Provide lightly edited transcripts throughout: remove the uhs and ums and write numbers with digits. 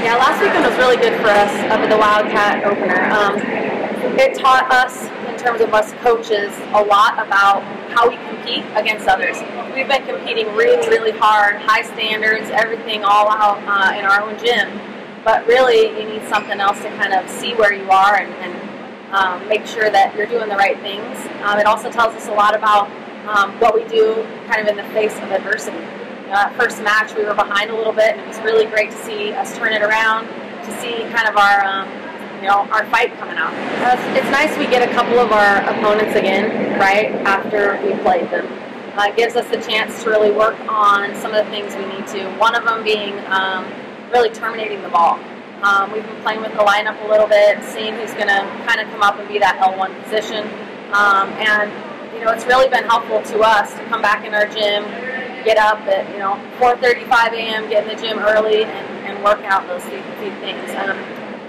Yeah, last weekend was really good for us up at the Wildcat Opener. It taught us, in terms of us coaches, a lot about how we compete against others. We've been competing really, really hard, high standards, everything all out in our own gym. But really, you need something else to kind of see where you are and make sure that you're doing the right things. It also tells us a lot about what we do kind of in the face of adversity. That first match we were behind a little bit, and it was really great to see us turn it around, to see kind of our our fight coming out. It's nice we get a couple of our opponents again right after we played them. It gives us a chance to really work on some of the things we need to. One of them being really terminating the ball. We've been playing with the lineup a little bit, seeing who's going to kind of come up and be that L1 position. And it's really been helpful to us to come back in our gym, get up at 4:35 a.m., get in the gym early, and work out those few things.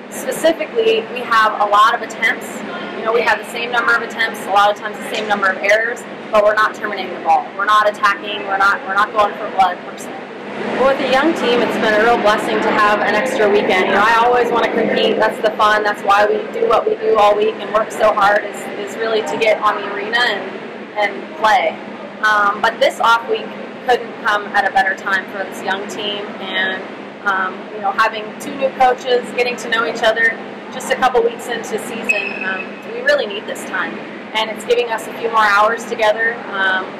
Specifically, we have a lot of attempts. We have the same number of attempts, a lot of times the same number of errors, but we're not terminating the ball. We're not attacking. We're not going for blood per se. Well, with a young team, it's been a real blessing to have an extra weekend. I always want to compete. That's the fun. That's why we do what we do all week and work so hard. Is really to get on the arena and play. But this off week couldn't come at a better time for this young team, and having two new coaches, getting to know each other just a couple weeks into season, we really need this time. And it's giving us a few more hours together,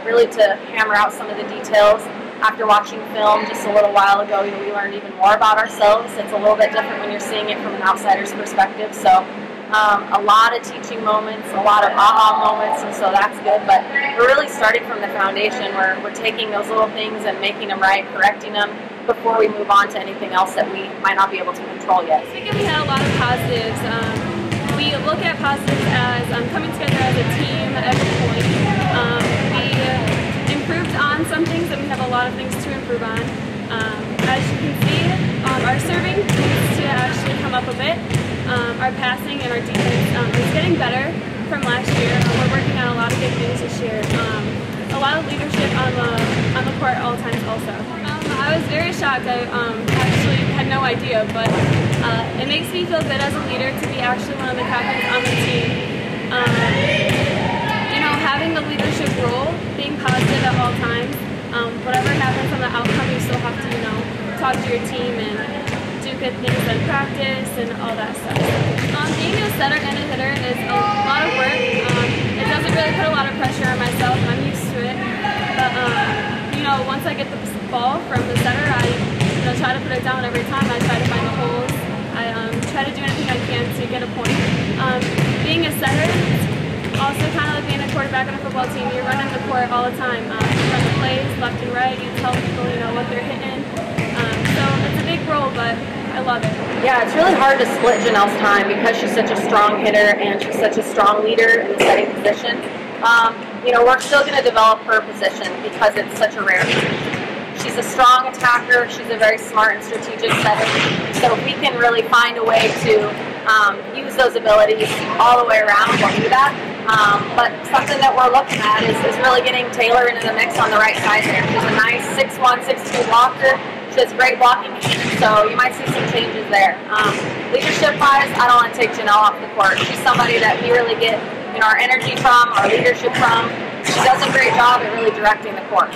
really to hammer out some of the details. After watching film just a little while ago, we learned even more about ourselves. It's a little bit different when you're seeing it from an outsider's perspective. So a lot of teaching moments, a lot of aha moments, and so that's good. But we're really starting from the foundation where we're taking those little things and making them right, correcting them, before we move on to anything else that we might not be able to control yet. This weekend we had a lot of positives. We look at positives as coming together as a team at every point. We improved on some things, and we have a lot of things to improve on. As you can see, our serving needs to actually come up a bit. Our passing and our defense is getting better from last year. We're working on a lot of good things this year. A lot of leadership on the court at all times also. I was very shocked. I actually had no idea, but it makes me feel good as a leader to be actually one of the captains on the team. Having the leadership role, being positive at all times, whatever happens on the outcome, you still have to, talk to your team and do good things in practice and all that stuff. Being a setter and a hitter is a lot of work. It doesn't really put a lot of pressure on myself. I'm used to it. But, once I get the ball from the setter, I try to put it down every time. I try to find the holes. I try to do anything I can to get a point. Being a setter, also kind of like being a quarterback on a football team. You're running the court all the time. You run the plays left and right. You tell people, what they're hitting. So it's a big role, but I love it. Yeah, it's really hard to split Janelle's time because she's such a strong hitter and she's such a strong leader in the setting position. We're still going to develop her position because it's such a rare position. She's a strong attacker. She's a very smart and strategic setter. So if we can really find a way to use those abilities all the way around, we'll do that. But something that we're looking at is really getting Taylor into the mix on the right side there. She's a nice 6'1", 6'2" blocker. She has great blocking hands, so you might see some changes there. Leadership-wise, I don't want to take Janelle off the court. She's somebody that we really get our energy from, our leadership from. She does a great job at really directing the court.